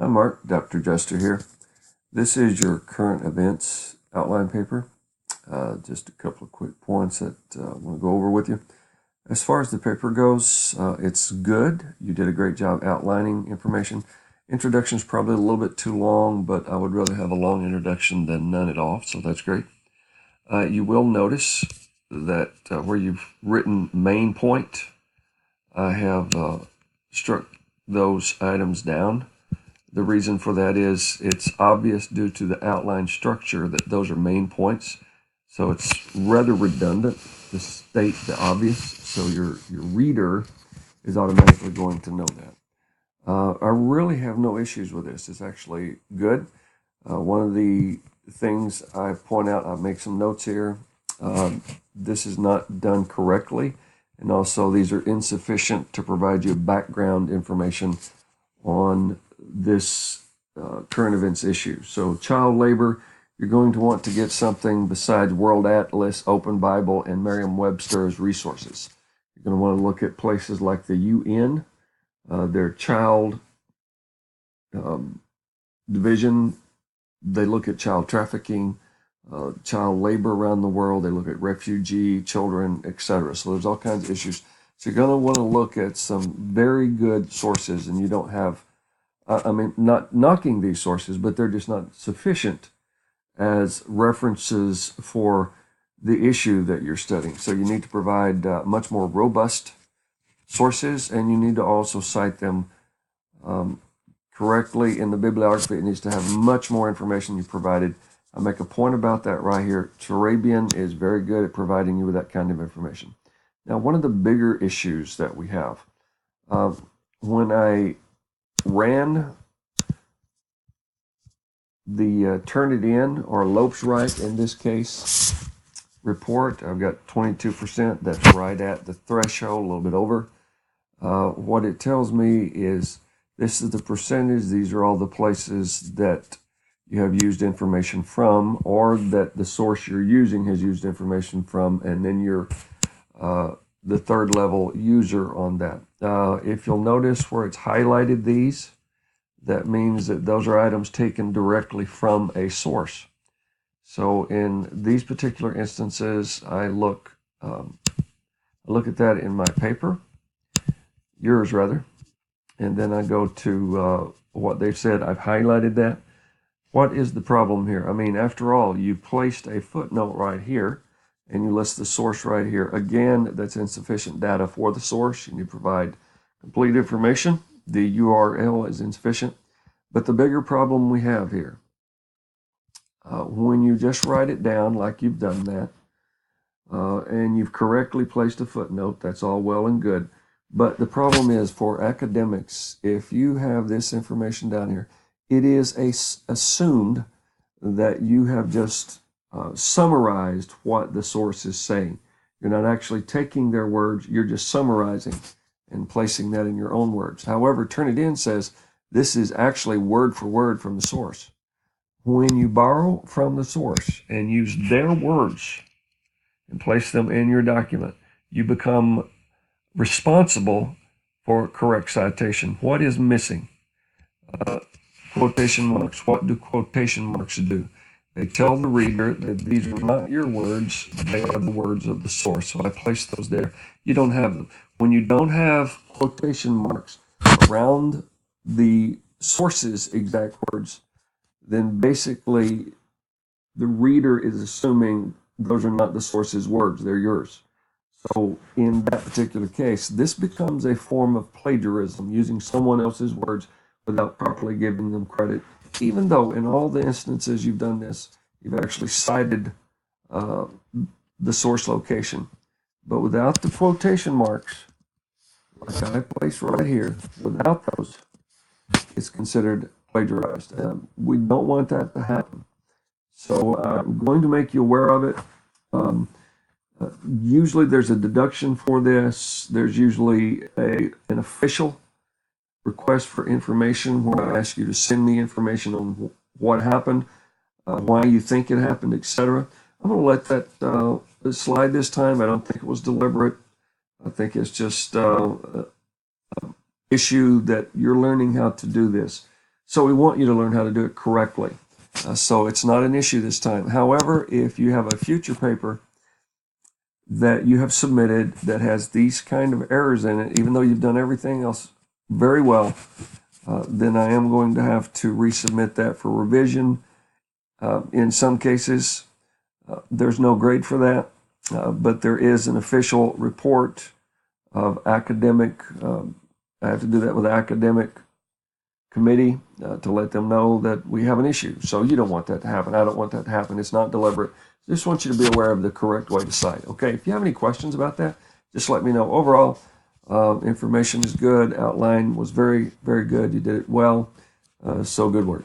Hi, Mark. Dr. Jester here. This is your current events outline paper. Just a couple of quick points that I want to go over with you. As far as the paper goes, it's good. You did a great job outlining information. Introduction is probably a little bit too long, but I would rather have a long introduction than none at all, so that's great. You will notice that where you've written main point, I have struck those items down. The reason for that is it's obvious due to the outline structure that those are main points. So it's rather redundant to state the obvious. So your reader is automatically going to know that. I really have no issues with this. It's actually good. One of the things I point out, I make some notes here. This is not done correctly. And also these are insufficient to provide you background information on this current events issue. So child labor, you're going to want to get something besides World Atlas, Open Bible, and Merriam-Webster's resources. You're going to want to look at places like the UN, their child division. They look at child trafficking, child labor around the world. They look at refugee children, etc. So there's all kinds of issues. So you're going to want to look at some very good sources, and you don't have not knocking these sources, but they're just not sufficient as references for the issue that you're studying. So you need to provide much more robust sources, and you need to also cite them correctly in the bibliography. It needs to have much more information you provided. I make a point about that right here. Turabian is very good at providing you with that kind of information. Now, one of the bigger issues that we have, when I ran the Turnitin or Lopes Wright in this case report, I've got 22%. That's right at the threshold, a little bit over. What it tells me is this is the percentage. These are all the places that you have used information from, or that the source you're using has used information from, and then you're the third level user on that. If you'll notice where it's highlighted these, that means that those are items taken directly from a source. So in these particular instances, I look at that in my paper, yours rather, and then I go to what they've said. I've highlighted that. What is the problem here? I mean, after all, you placed a footnote right here, and you list the source right here. Again, that's insufficient data for the source. You need to provide complete information. The URL is insufficient. But the bigger problem we have here, when you just write it down like you've done that, and you've correctly placed a footnote, that's all well and good. But the problem is for academics, if you have this information down here, it is assumed that you have just summarized what the source is saying. You're not actually taking their words, you're just summarizing and placing that in your own words. However, Turnitin says this is actually word for word from the source. When you borrow from the source and use their words and place them in your document, you become responsible for correct citation. What is missing? Quotation marks. What do quotation marks do? They tell the reader that these are not your words, they are the words of the source. So I place those there. You don't have them. When you don't have quotation marks around the source's exact words, then basically the reader is assuming those are not the source's words, they're yours. So in that particular case, this becomes a form of plagiarism, using someone else's words without properly giving them credit, even though in all the instances you've done this, you've actually cited the source location. But without the quotation marks, like I place right here, without those, it's considered plagiarized. We don't want that to happen. So I'm going to make you aware of it. Usually there's a deduction for this. There's usually an official request for information where I ask you to send me information on what happened, why you think it happened, etc. I'm going to let that slide this time. I don't think it was deliberate. I think it's just an issue that you're learning how to do this. So we want you to learn how to do it correctly. So it's not an issue this time. However, if you have a future paper that you have submitted that has these kind of errors in it, even though you've done everything else very well, then I am going to have to resubmit that for revision. In some cases, there's no grade for that, but there is an official report of academic. I have to do that with the academic committee to let them know that we have an issue. So you don't want that to happen. I don't want that to happen. It's not deliberate. Just want you to be aware of the correct way to cite. Okay, if you have any questions about that, just let me know. Overall, information is good. Outline was very, very good. You did it well. So good work.